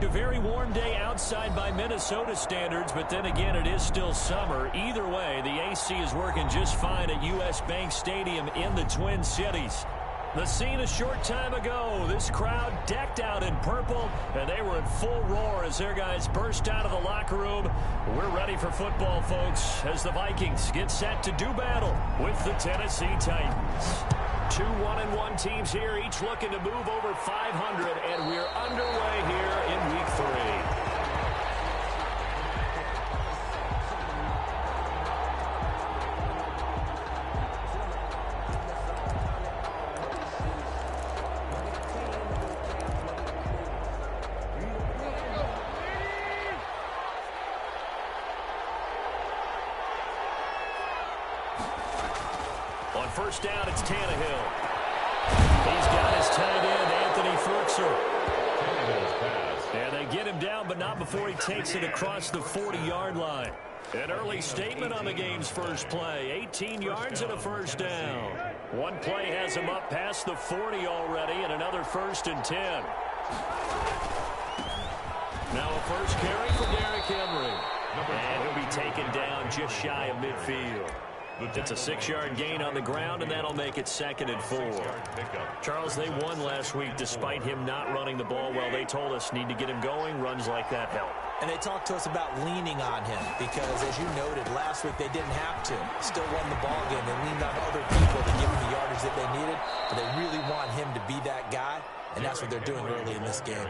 A very warm day outside by Minnesota standards, but then again, it is still summer. Either way, the AC is working just fine at U.S. Bank Stadium in the Twin Cities. The scene a short time ago, this crowd decked out in purple, and they were in full roar as their guys burst out of the locker room. We're ready for football, folks, as the Vikings get set to do battle with the Tennessee Titans. 2 1-1 teams here, each looking to move over 500, and we're underway here in Week 3. On first down, it's Tannehill. He's got his tight end, Anthony Ferguson. And they get him down, but not before he takes it across the 40-yard line. An early statement on the game's first play. 18 yards and a first down. One play has him up past the 40 already, and another 1st and 10. Now a first carry for Derrick Henry. And he'll be taken down just shy of midfield. It's a 6-yard gain on the ground, and that'll make it 2nd and 4. Charles, they won last week despite him not running the ball well. They told us need to get him going. Runs like that help. And they talked to us about leaning on him because, as you noted, last week they didn't have to. Still won the ball game. They leaned on other people to give him the yardage that they needed, but they really want him to be that guy, and that's what they're doing early in this game.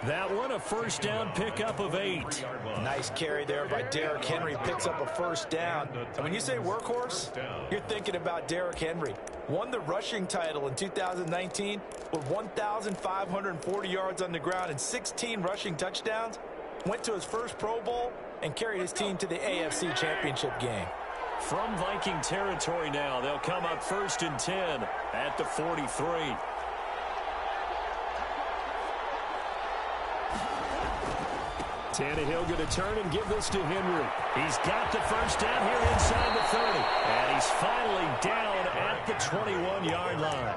That one, a first down pickup of 8. Nice carry there by Derrick Henry. Picks up a first down. And when you say workhorse, you're thinking about Derrick Henry. Won the rushing title in 2019 with 1,540 yards on the ground and 16 rushing touchdowns. Went to his first Pro Bowl and carried his team to the AFC Championship game. From Viking territory now, they'll come up 1st and 10 at the 43. Tannehill going to turn and give this to Henry. He's got the first down here inside the 30. And he's finally down at the 21-yard line.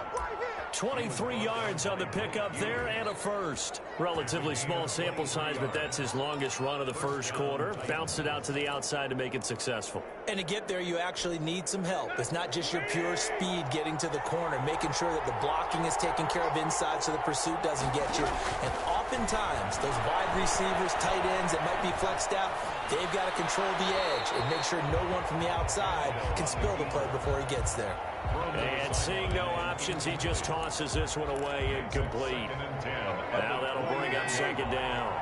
23 yards on the pickup there and a first. Relatively small sample size, but that's his longest run of the first quarter. Bounced it out to the outside to make it successful. And to get there, you actually need some help. It's not just your pure speed getting to the corner, making sure that the blocking is taken care of inside so the pursuit doesn't get you. And oftentimes, those wide receivers, tight ends that might be flexed out, they've got to control the edge and make sure no one from the outside can spill the play before he gets there. And seeing no options, he just tosses this one away, incomplete. Now that'll bring up 2nd down.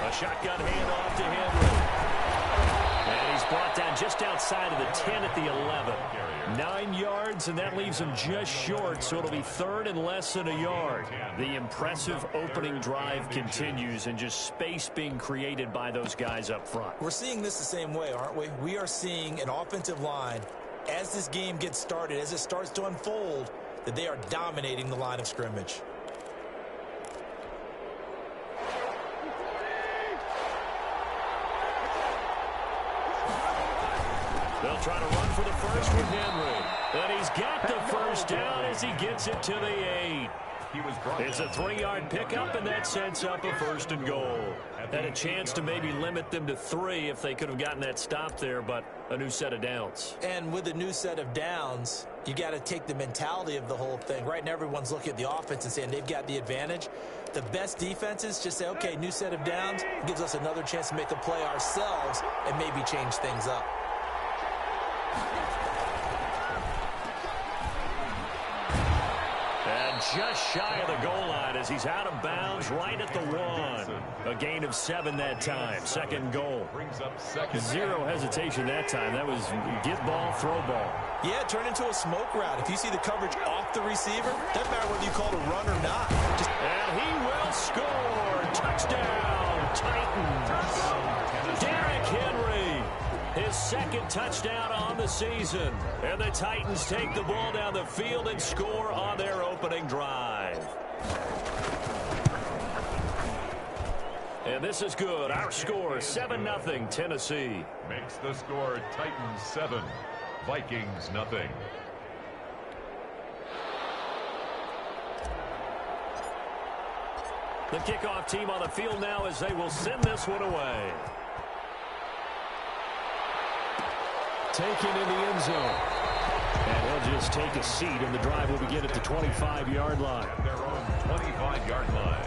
A shotgun handoff to Henry. And he's brought down just outside of the 10 at the 11. 9 yards, and that leaves him just short, so it'll be 3rd and less than a yard. The impressive opening drive continues, and just space being created by those guys up front. We're seeing this the same way, aren't we? We are seeing an offensive line, as this game gets started, as it starts to unfold, that they are dominating the line of scrimmage. They'll try to run for the first with Henry. And he's got the first down as he gets it to the 8. It's a 3-yard pickup, and that sets up a 1st and goal. Had a chance to maybe limit them to 3 if they could have gotten that stop there, but a new set of downs. And with a new set of downs, you got to take the mentality of the whole thing. Right now, everyone's looking at the offense and saying they've got the advantage. The best defenses just say, okay, new set of downs, gives us another chance to make a play ourselves and maybe change things up. And just shy of the goal line as he's out of bounds right at the 1. A gain of 7 that time. 2nd goal. Zero hesitation that time. That was get ball, throw ball. Yeah, turn into a smoke route. If you see the coverage off the receiver, doesn't matter whether you call it a run or not. And he will score. Touchdown, Titans. Derrick Henry. His 2nd touchdown on the season. And the Titans take the ball down the field and score on their opening drive. And this is good. Our score, 7-0 Tennessee. Makes the score Titans 7, Vikings 0. The kickoff team on the field now as they will send this one away. Taken in the end zone. And he'll just take a seat, and the drive will begin at the 25-yard line. At their own 25-yard line.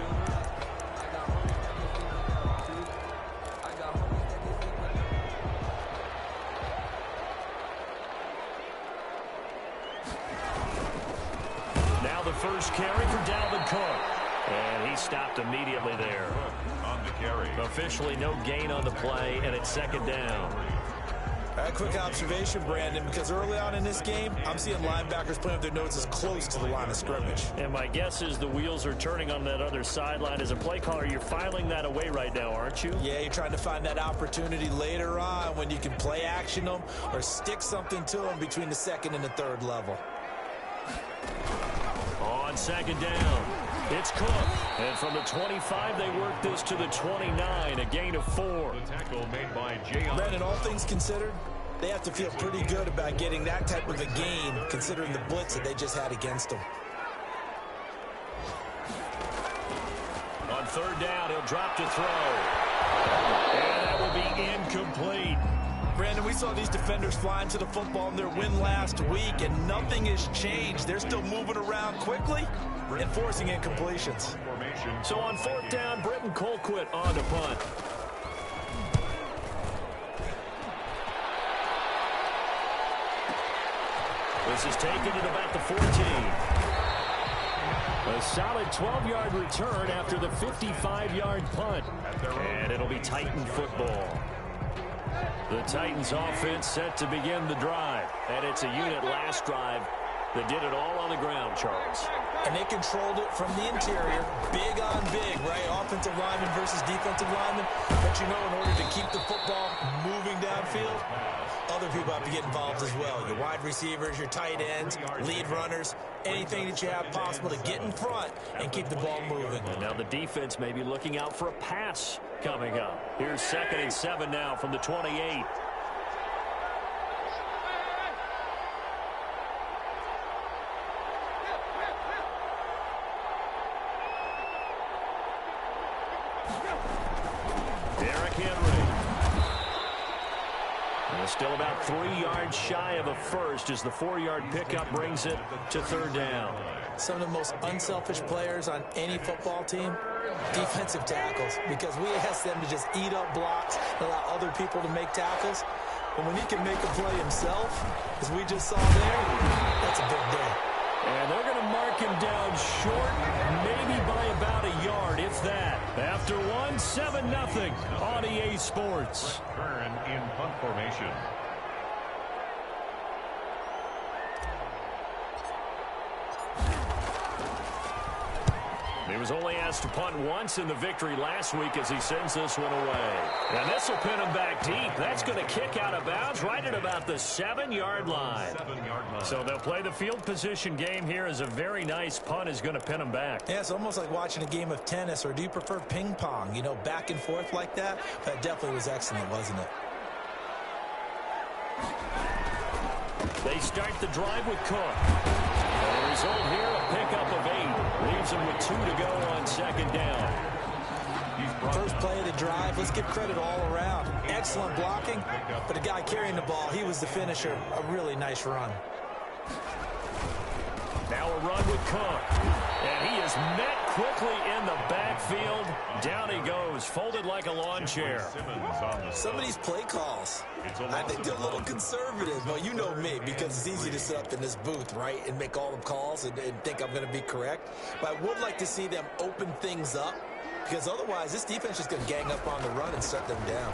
Now the first carry for Dalvin Cook. And he stopped immediately there. On the carry. Officially no gain on the play, and it's second down. A quick observation, Brandon, because early on in this game, I'm seeing linebackers playing with their noses close to the line of scrimmage. And my guess is the wheels are turning on that other sideline. As a play caller, you're filing that away right now, aren't you? Yeah, you're trying to find that opportunity later on when you can play action them or stick something to them between the second and the third level. On second down, it's Cook. And from the 25, they work this to the 29, a gain of 4. The tackle made by Jay. Brandon, all things considered, they have to feel pretty good about getting that type of a gain, considering the blitz that they just had against them. On third down, he'll drop to throw. And that will be incomplete. Brandon, we saw these defenders flying to the football in their win last week, and nothing has changed. They're still moving around quickly and forcing incompletions. So on fourth down, Britton Colquitt on to punt. This is taken at about the 14. A solid 12-yard return after the 55-yard punt. And it'll be Titan football. The Titans offense set to begin the drive. And it's a unit last drive that did it all on the ground, Charles. And they controlled it from the interior, big on big, right? Offensive lineman versus defensive lineman. But you know, in order to keep the football moving downfield, other people have to get involved as well. Your wide receivers, your tight ends, lead runners, anything that you have possible to get in front and keep the ball moving. And now the defense may be looking out for a pass coming up. Here's 2nd and 7 now from the 28. Still about 3 yards shy of a first as the 4-yard pickup brings it to third down. Some of the most unselfish players on any football team, defensive tackles, because we ask them to just eat up blocks and allow other people to make tackles. But when he can make a play himself, as we just saw there, that's a big day. And they're going to mark him down short, maybe by about a yard, if that. After 7-0 on EA Sports. Turn in punt formation. He was only asked to punt once in the victory last week as he sends this one away. And this will pin him back deep. That's going to kick out of bounds right at about the 7-yard line. So they'll play the field position game here as a very nice punt is going to pin him back. Yeah, it's almost like watching a game of tennis, or do you prefer ping pong? You know, back and forth like that? That definitely was excellent, wasn't it? They start the drive with Cook. The result here, a pickup of 8. Leaves him with 2 to go on second down. First play of the drive, let's give credit all around. Excellent blocking, but the guy carrying the ball, he was the finisher. A really nice run. Now a run with Cook. And he is met quickly in the backfield. Down he goes, folded like a lawn chair. Some of these play calls, I think they're a little conservative. Well, you know me, because it's easy to sit up in this booth, right, and make all the calls and think I'm going to be correct. But I would like to see them open things up, because otherwise this defense is going to gang up on the run and shut them down.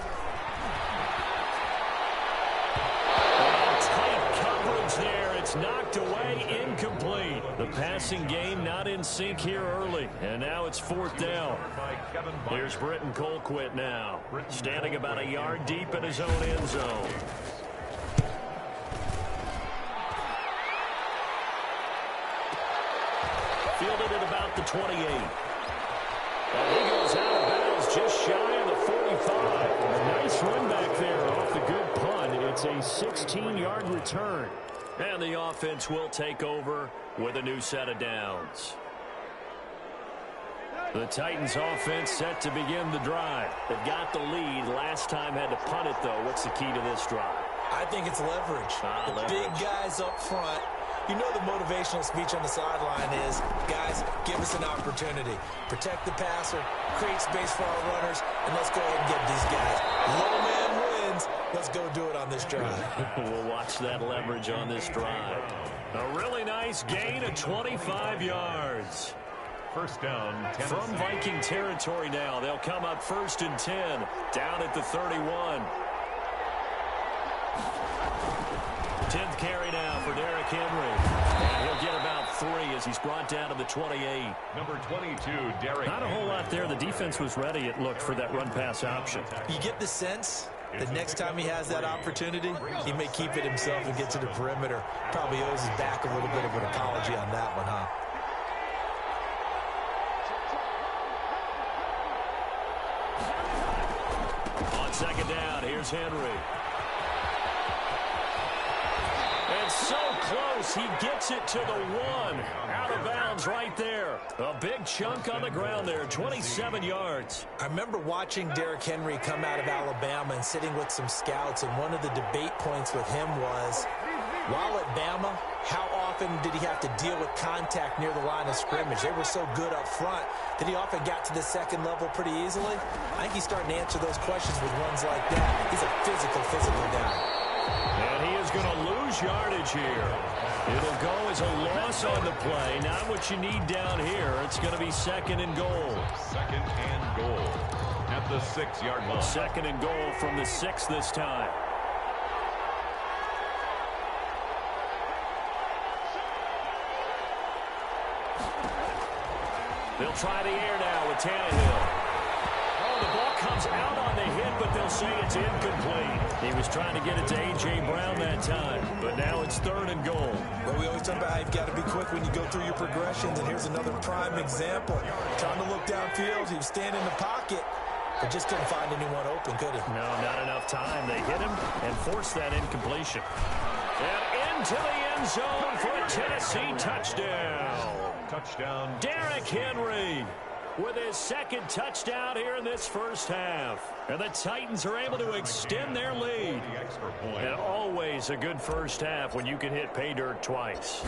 Tight coverage there. It's knocked away, incomplete. The passing game not in sync here early. And now it's fourth down. Here's Britton Colquitt now, standing about a yard deep in his own end zone. Fielded at about the 28. And he goes out of bounds just shy of the 45. A nice run back there off the good punt. It's a 16-yard return. And the offense will take over with a new set of downs. The Titans offense set to begin the drive. They've got the lead. Last time had to punt it, though. What's the key to this drive? I think it's leverage. The big guys up front. You know the motivational speech on the sideline is, guys, give us an opportunity. Protect the passer, create space for our runners, and let's go ahead and get these guys. Low man wins. Let's go do it on this drive. We'll watch that leverage on this drive. A really nice gain of 25 yards. First down, Tennessee. From Viking territory now. They'll come up 1st and 10, down at the 31. 10th carry now for Derrick Henry. And he'll get about 3 as he's brought down to the 28. Number 22, Derrick. Not a whole lot there. The defense was ready, it looked, for that run-pass option. You get the sense that next time he has that opportunity, he may keep it himself and get to the perimeter. Probably owes his back a little bit of an apology on that one, huh? On second down, here's Henry. And so close, he gets it to the 1. Out of bounds right there. A big chunk on the ground there, 27 yards. I remember watching Derrick Henry come out of Alabama and sitting with some scouts, and one of the debate points with him was, while at Bama, how often did he have to deal with contact near the line of scrimmage? They were so good up front that he often got to the second level pretty easily. I think he's starting to answer those questions with runs like that. He's a physical guy. And he is going to lose yardage here. It'll go as a loss on the play. Not what you need down here. It's going to be 2nd and goal. 2nd and goal at the 6-yard line. 2nd and goal from the 6 this time. They'll try the air now with Tannehill. Oh, the ball comes out on the hit, but they'll say it's incomplete. He was trying to get it to A.J. Brown that time, but now it's 3rd and goal. Well, we always talk about how you've got to be quick when you go through your progressions, and here's another prime example. Trying to look downfield, he was standing in the pocket, but just couldn't find anyone open, could he? No, not enough time. They hit him and forced that incompletion. And into the end zone for a Tennessee touchdown. Touchdown. Derrick Henry with his 2nd touchdown here in this first half. And the Titans are able to extend their lead. And always a good first half when you can hit pay dirt twice.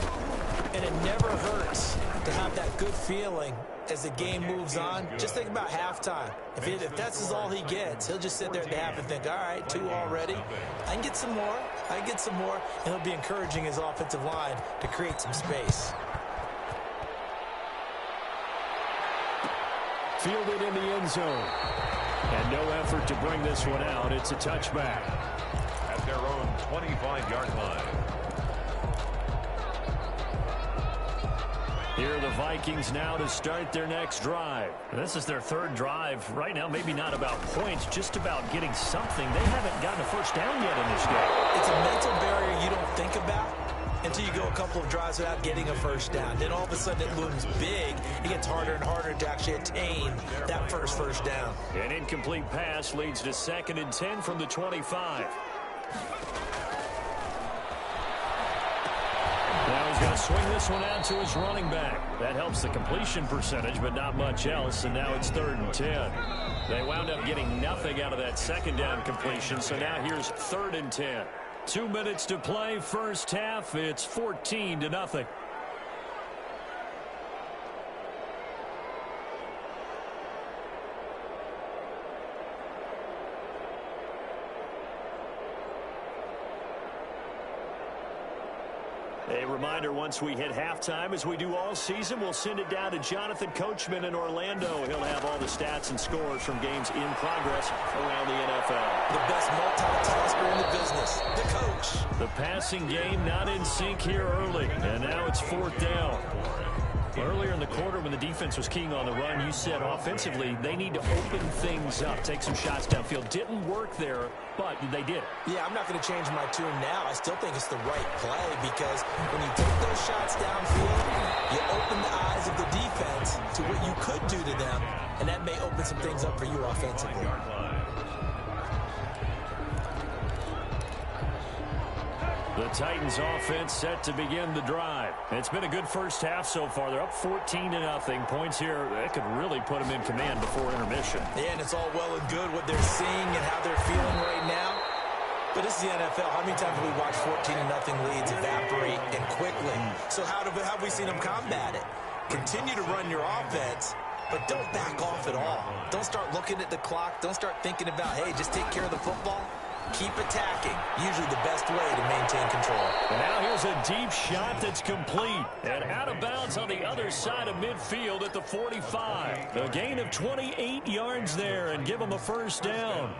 And it never hurts to have that good feeling as the game moves on. Just think about halftime. If that's all he gets, he'll just sit there at the half and think, all right, 2 already. I can get some more. I can get some more. And he'll be encouraging his offensive line to create some space. Fielded in the end zone. And no effort to bring this one out. It's a touchback. At their own 25-yard line. Here are the Vikings now to start their next drive. This is their 3rd drive. Right now, maybe not about points, just about getting something. They haven't gotten a first down yet in this game. It's a mental barrier you don't think about until you go a couple of drives without getting a first down. Then all of a sudden it looms big. It gets harder and harder to actually attain that first down. An incomplete pass leads to 2nd and 10 from the 25. Now he's going to swing this one out to his running back. That helps the completion percentage, but not much else, and now it's 3rd and 10. They wound up getting nothing out of that 2nd down completion, so now here's 3rd and 10. 2 minutes to play, first half. It's 14-0. A reminder, once we hit halftime, as we do all season, we'll send it down to Jonathan Coachman in Orlando. He'll have all the stats and scores from games in progress around the NFL. The best multitasker in the business, the coach. The passing game not in sync here early, and now it's 4th down. Earlier in the quarter when the defense was keying on the run, you said offensively they need to open things up, take some shots downfield. Didn't work there, but they did. Yeah, I'm not going to change my tune now. I still think it's the right play because when you take those shots downfield, you open the eyes of the defense to what you could do to them, and that may open some things up for you offensively. The Titans offense set to begin the drive. It's been a good first half so far. They're up 14-0. Points here, that could really put them in command before intermission. Yeah, and it's all well and good what they're seeing and how they're feeling right now. But this is the NFL. How many times have we watched 14-0 leads evaporate and quickly? So how have we seen them combat it? Continue to run your offense, but don't back off at all. Don't start looking at the clock. Don't start thinking about, hey, just take care of the football. Keep attacking. Usually the best way to maintain control. And now here's a deep shot that's complete. And out of bounds on the other side of midfield at the 45. A gain of 28 yards there and give them a first down.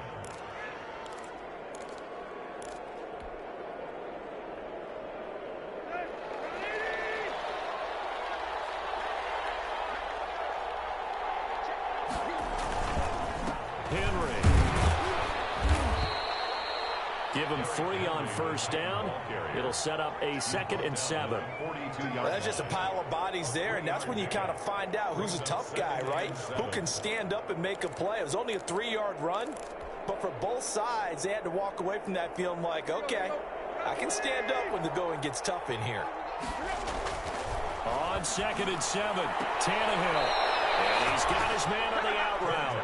Give him 3 on first down. It'll set up a 2nd and 7. Well, that's just a pile of bodies there, and that's when you kind of find out who's a tough guy, right? Who can stand up and make a play. It was only a 3-yard run, but for both sides, they had to walk away from that feeling like, okay, I can stand up when the going gets tough in here. On 2nd and 7, Tannehill. And he's got his man on the out route.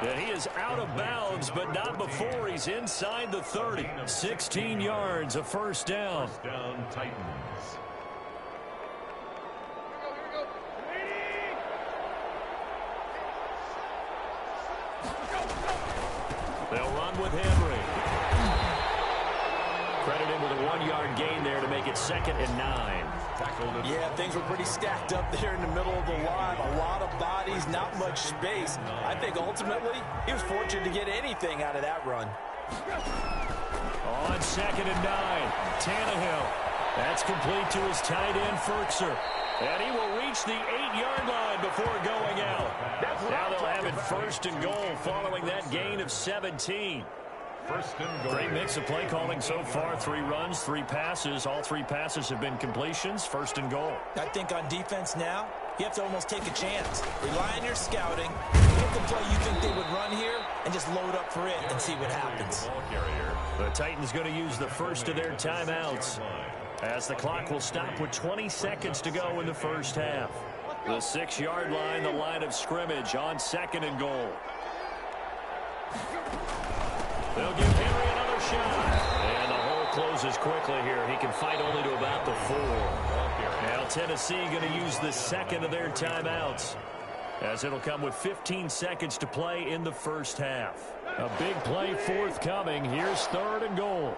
And he is out of bounds, but not before he's inside the 30. 16 yards, a first down. First down, Titans. They'll run with Henry. Credited with a 1-yard gain there to make it 2nd and 9. Yeah, things were pretty stacked up there in the middle of the line. A lot of bodies, not much space. I think ultimately he was fortunate to get anything out of that run. On 2nd and 9, Tannehill. That's complete to his tight end, Ferkser. And he will reach the 8-yard line before going out. Now they'll have it 1st and goal following that gain of 17. First and goal. Great mix of play calling so far. 3 runs, 3 passes. All 3 passes have been completions. 1st and goal. I think on defense now, you have to almost take a chance. Rely on your scouting. Pick the play you think they would run here and just load up for it and see what happens. The Titans going to use the first of their timeouts as the clock will stop with 20 seconds to go in the first half. The 6-yard line, the line of scrimmage on 2nd and goal. They'll give Henry another shot. And the hole closes quickly here. He can fight only to about the 4. Now Tennessee going to use the 2nd of their timeouts, as it'll come with 15 seconds to play in the first half. A big play forthcoming. Here's 3rd and goal.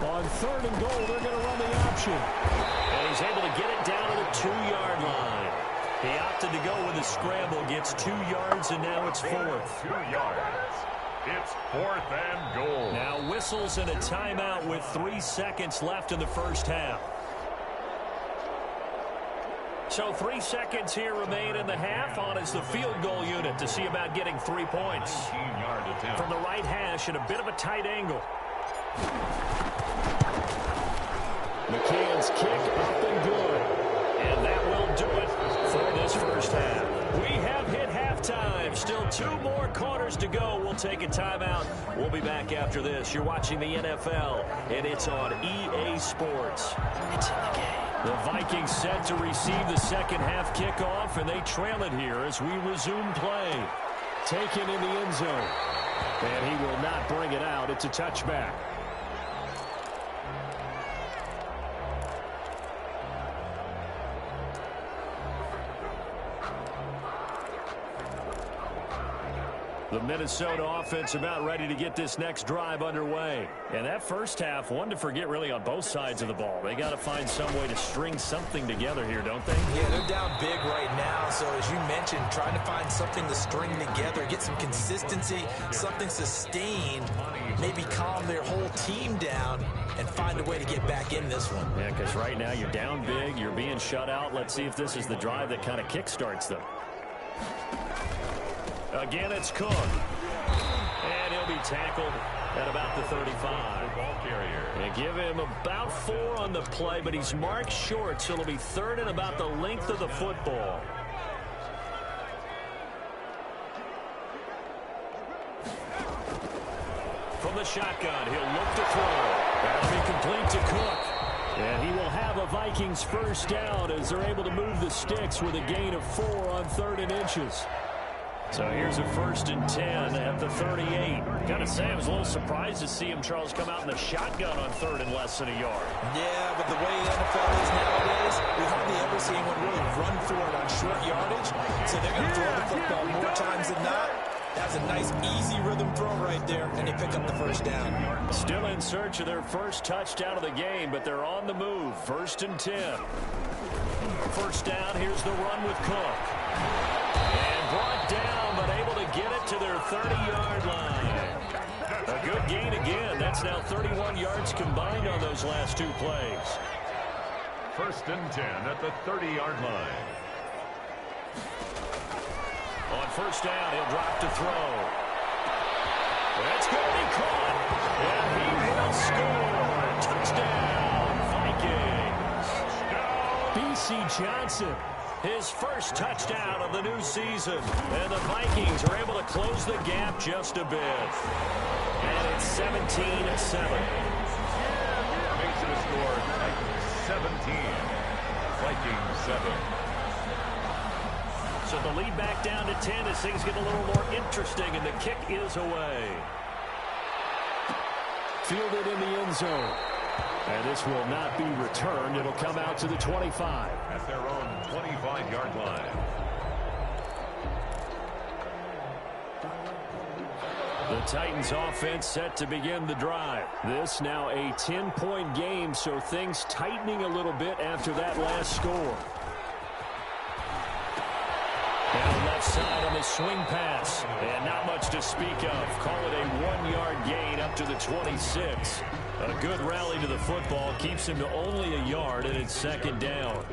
On 3rd and goal, they're going to run the option. And he's able to get it down to the 2-yard line. He opted to go with a scramble, gets 2 yards, and now it's 4th. 2 yards. It's 4th and goal. Now whistles and a timeout with 3 seconds left in the first half. So 3 seconds here remain in the half. On is the field goal unit to see about getting 3 points. 19-yard attempt. From the right hash at a bit of a tight angle. McCann's kick up and good. And that will do it for this first half. We have hit halftime. Still 2 more quarters to go. We'll take a timeout. We'll be back after this. You're watching the NFL, and it's on EA Sports. It's in the game. The Vikings set to receive the second half kickoff, and they trail it here as we resume play. Taken in the end zone. And he will not bring it out. It's a touchback. The Minnesota offense about ready to get this next drive underway. And that first half, one to forget really on both sides of the ball. They got to find some way to string something together here, don't they? Yeah, they're down big right now. So as you mentioned, trying to find something to string together, get some consistency, something sustained, maybe calm their whole team down and find a way to get back in this one. Yeah, because right now you're down big, you're being shut out. Let's see if this is the drive that kind of kickstarts them. Again, it's Cook. And he'll be tackled at about the 35. Ball carrier. They give him about 4 on the play, but he's marked short, so it'll be 3rd and about the length of the football. From the shotgun, he'll look to throw. That'll be complete to Cook. And he will have a Vikings first down as they're able to move the sticks with a gain of 4 on 3rd and inches. So here's a 1st and 10 at the 38. Gotta say, I was a little surprised to see him, Charles, come out in the shotgun on 3rd and less than a yard. Yeah, but the way the NFL is nowadays, we hardly ever see anyone really run for it on short yardage. So they're going to throw the football more times than not. That's a nice, easy rhythm throw right there, and they pick up the first down. Still in search of their first touchdown of the game, but they're on the move. 1st and 10. First down, here's the run with Cook. And brought down, but able to get it to their 30-yard line. A good gain again. That's now 31 yards combined on those last 2 plays. 1st and 10 at the 30-yard line. On first down, he'll drop to throw. That's going to be caught. And he will score. Touchdown, Vikings. B.C. Johnson, his first touchdown of the new season. And the Vikings are able to close the gap just a bit. And it's 17-7. Makes the score Titans 17. Vikings 7. So the lead back down to 10 as things get a little more interesting, and the kick is away. Fielded in the end zone. And this will not be returned. It'll come out to the 25. At their own 25-yard line. The Titans offense set to begin the drive. This now a 10-point game, so things tightening a little bit after that last score. Down left side on the swing pass. And not much to speak of. Call it a 1-yard gain up to the 26. A good rally to the football keeps him to only a yard, and it's 2nd down.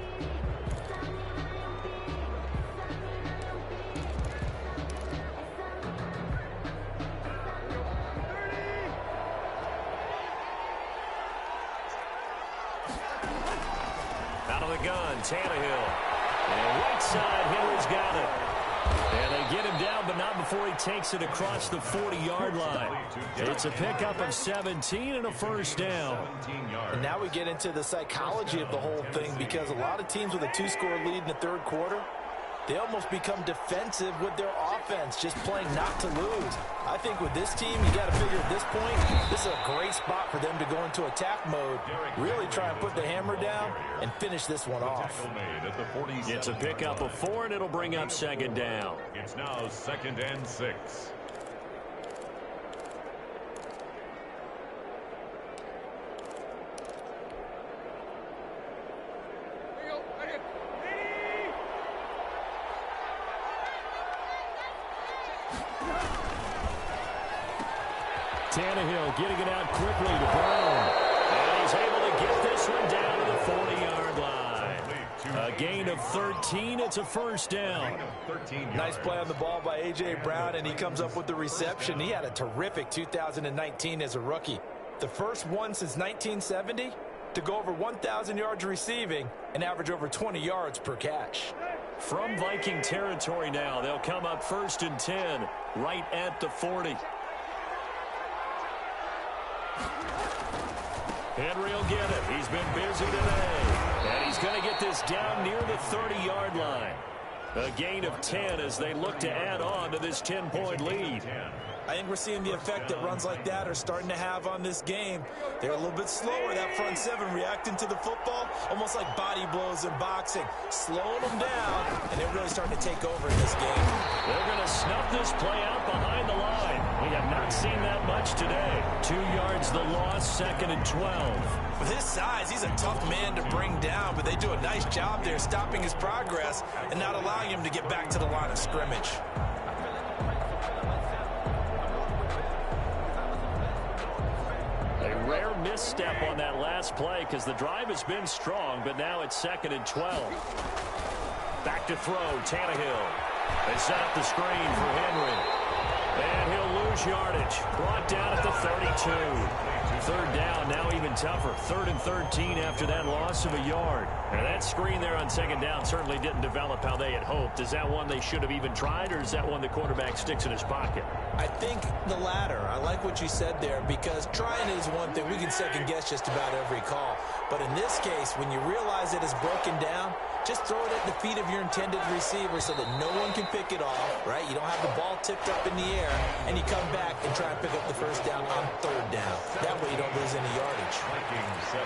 Out of the gun, Tannehill. And right side, Henry's got it. And they get him down, but not before he takes it across the 40-yard line. It's a pickup of 17 and a first down. And now we get into the psychology of the whole thing, because a lot of teams with a 2-score lead in the 3rd quarter, they almost become defensive with their offense, just playing not to lose. I think with this team, you got to figure at this point, this is a great spot for them to go into attack mode, really try and put the hammer down and finish this one off. It's a pickup of 4, and it'll bring up 2nd down. It's now 2nd and 6. Tannehill getting it out quickly to Brown. And he's able to get this one down to the 40-yard line. A gain of 13. It's a first down. Nice play on the ball by A.J. Brown, and he comes up with the reception. He had a terrific 2019 as a rookie. The first one since 1970 to go over 1,000 yards receiving and average over 20 yards per catch. From Viking territory now, they'll come up 1st and 10 right at the 40. Henry will get it. He's been busy today. And he's going to get this down near the 30-yard line. A gain of 10 as they look to add on to this 10-point lead. I think we're seeing the effect that runs like that are starting to have on this game. They're a little bit slower, that front 7, reacting to the football, almost like body blows in boxing, slowing them down, and they're really starting to take over in this game. They're going to snuff this play out behind the line. We have not seen that much today. 2 yards the loss, 2nd and 12. With his size, he's a tough man to bring down, but they do a nice job there stopping his progress and not allowing him to get back to the line of scrimmage. A rare misstep on that last play because the drive has been strong, but now it's 2nd and 12. Back to throw, Tannehill. They set up the screen for Henry. And he'll lose yardage. Brought down at the 32. Third down, now even tougher. 3rd and 13 after that loss of a yard. And that screen there on second down certainly didn't develop how they had hoped. Is that one they should have even tried, or is that one the quarterback sticks in his pocket? I think the latter. I like what you said there, because trying is one thing. We can second guess just about every call. But in this case, when you realize it is broken down, just throw it at the feet of your intended receiver so that no one can pick it off, right? You don't have the ball tipped up in the air, and you come back and try and pick up the first down on 3rd down. That way you don't lose any yardage. Vikings 7.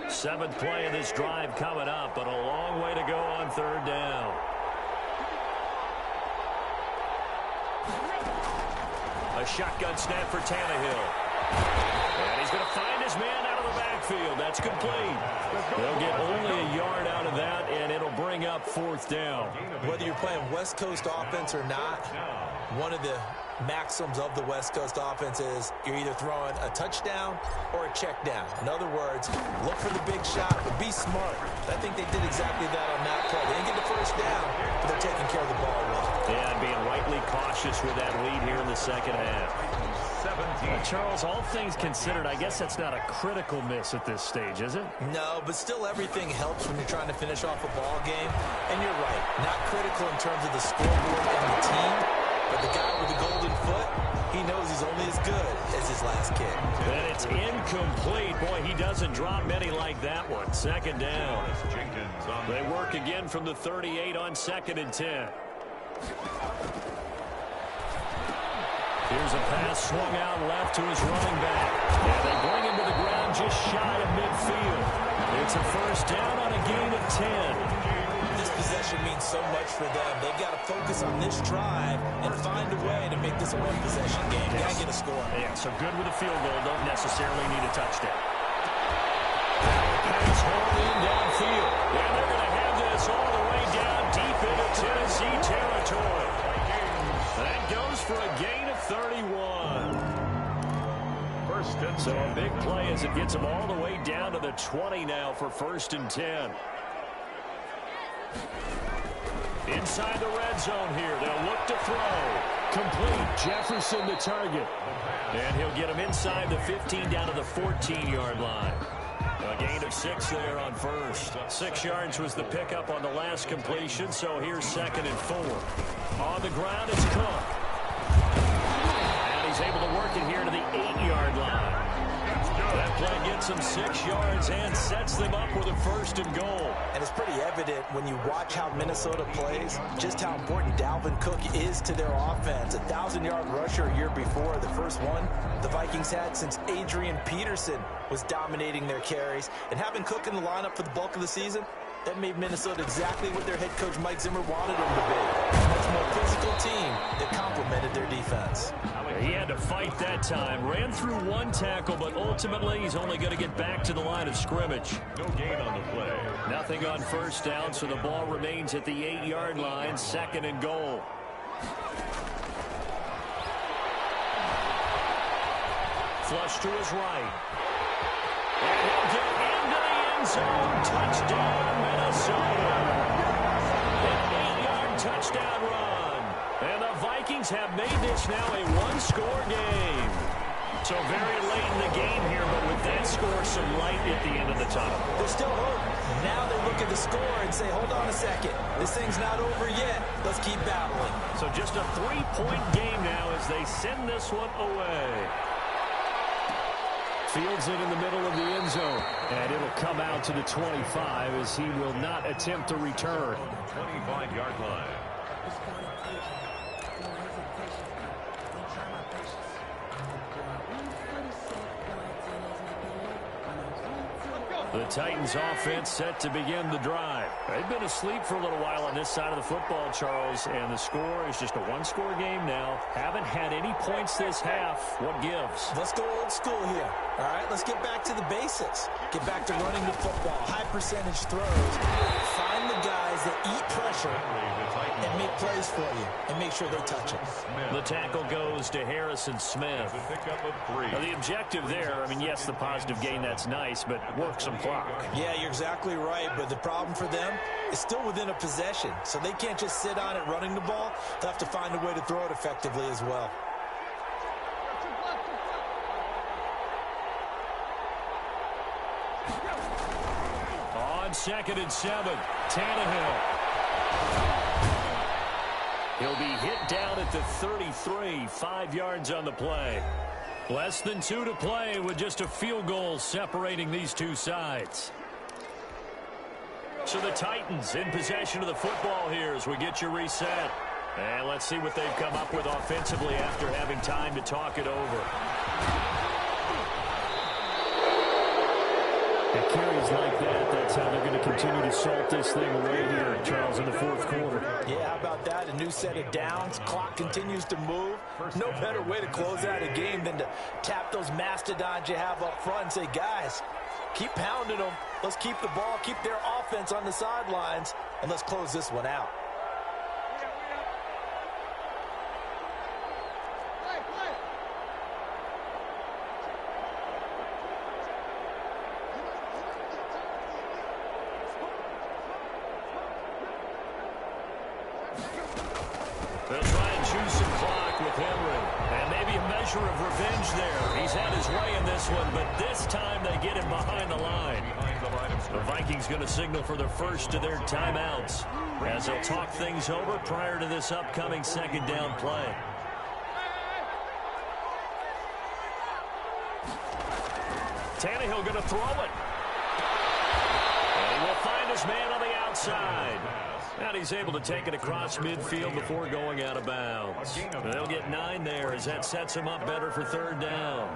Seventh play of this drive coming up, but a long way to go on 3rd down. A shotgun snap for Tannehill. And he's going to find his man out of the backfield. That's complete. They'll get only a yard out of that, and it'll bring up 4th down. Whether you're playing West Coast offense or not, one of the maxims of the West Coast offense is you're either throwing a touchdown or a check down. In other words, look for the big shot, but be smart. I think they did exactly that on that play. They didn't get the first down, but they're taking care of the ball well. Yeah, being rightly cautious with that lead here in the second half. 17. Charles, all things considered, I guess that's not a critical miss at this stage, is it? No, but still everything helps when you're trying to finish off a ball game. And you're right, not critical in terms of the scoreboard and the team, but the guy with the golden foot, he knows he's only as good as his last kick. And it's incomplete. Boy, he doesn't drop many like that one. 2nd down. They work again from the 38 on 2nd and 10. Here's a pass swung out left to his running back. And they bring him to the ground just shy of midfield. It's a first down on a gain of 10. This possession means so much for them. They've got to focus on this drive and find a way to make this a one-possession game. Got to get a score. Yeah, so good with a field goal. Don't necessarily need a touchdown. Pass hauled in downfield. And they're going to have this all the way down deep into Tennessee territory. That goes for a gain of 31. So a big play as it gets them all the way down to the 20 now for 1st and 10. Inside the red zone here. They'll look to throw. Complete. Jefferson the target. And he'll get him inside the 15 down to the 14-yard line. A gain of 6 there on 1st. 6 yards was the pickup on the last completion, so here's 2nd and 4. On the ground, it's Cook. And he's able to work it here to the 8-yard line. That play gets him 6 yards and sets them up with a 1st and goal. And it's pretty evident when you watch how Minnesota plays, just how important Dalvin Cook is to their offense. 1,000-yard rusher a year before, the first one the Vikings had since Adrian Peterson was dominating their carries. And having Cook in the lineup for the bulk of the season, that made Minnesota exactly what their head coach Mike Zimmer wanted them to be. A much more physical team that complemented their defense. He had to fight that time. Ran through one tackle, but ultimately he's only going to get back to the line of scrimmage. No gain on the play. Nothing on first down, so the ball remains at the 8-yard line, 2nd and goal. Flush to his right. And he'll get into the end zone. Touchdown, Minnesota. An 8-yard touchdown run. And the Vikings have made this now a one-score game. So very late in the game here, but with that score, some light at the end of the tunnel. There's still hope. Now they look at the score and say, hold on a second. This thing's not over yet. Let's keep battling. So just a 3-point game now as they send this one away. Fields it in the middle of the end zone. And it'll come out to the 25 as he will not attempt to return. 25-yard line. The Titans offense set to begin the drive. They've been asleep for a little while on this side of the football, Charles, and the score is just a one-score game now. Haven't had any points this half. What gives? Let's go old school here. All right, let's get back to the basics. Get back to running the football, high percentage throws. Find the guys that eat pressure and make plays for you and make sure they touch it. The tackle goes to Harrison Smith. The pickup of 3. Now, the objective there, I mean, yes, the positive gain, that's nice, but work some clock. Yeah, you're exactly right, but the problem for them is still within a possession, so they can't just sit on it running the ball. They'll have to find a way to throw it effectively as well. On 2nd and 7, Tannehill. He'll be hit down at the 33, 5 yards on the play. Less than 2 to play with just a field goal separating these two sides. So the Titans in possession of the football here as we get you reset. And let's see what they've come up with offensively after having time to talk it over. It carries like that. That's how they're going to continue to salt this thing away here, Charles, in the fourth quarter. Yeah, how about that? A new set of downs. Clock continues to move. No better way to close out a game than to tap those mastodons you have up front and say, guys, keep pounding them. Let's keep the ball, keep their offense on the sidelines, and let's close this one out. They'll try and choose some clock with Henry. And maybe a measure of revenge there. He's had his way in this one, but this time they get him behind the line. The Vikings going to signal for the first of their timeouts as they'll talk things over prior to this upcoming second down play. Tannehill going to throw it. And he will find his man on the outside. And he's able to take it across midfield before going out of bounds. They'll get 9 there as that sets him up better for third down.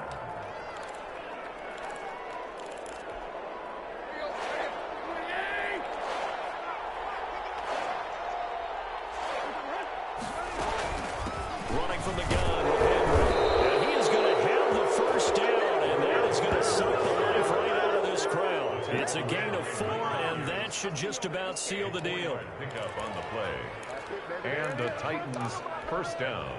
Running from the gun with Henry. And he is going to have the first down, and that is going to suck the life right out of this crowd. It's a gain of 4, and that should just about seal the deal. Pick up on the play. And the Titans first down.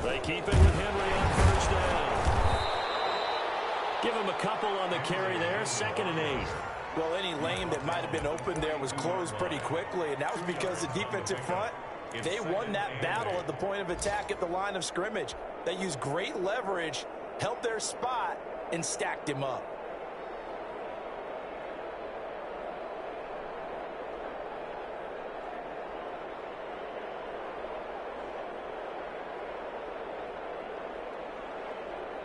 They keep it with Henry on first down. Give him a couple on the carry there, 2nd and 8. Well, any lane that might have been open there was closed pretty quickly, and that was because the defensive front, they won that battle at the point of attack at the line of scrimmage. They used great leverage, held their spot, and stacked him up.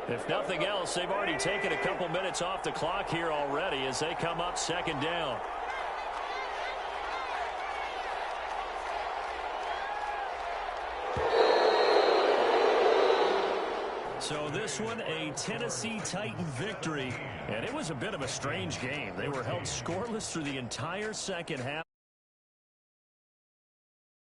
If nothing else, they've already taken a couple minutes off the clock here already as they come up second down. So this one, a Tennessee Titan victory, and it was a bit of a strange game. They were held scoreless through the entire second half.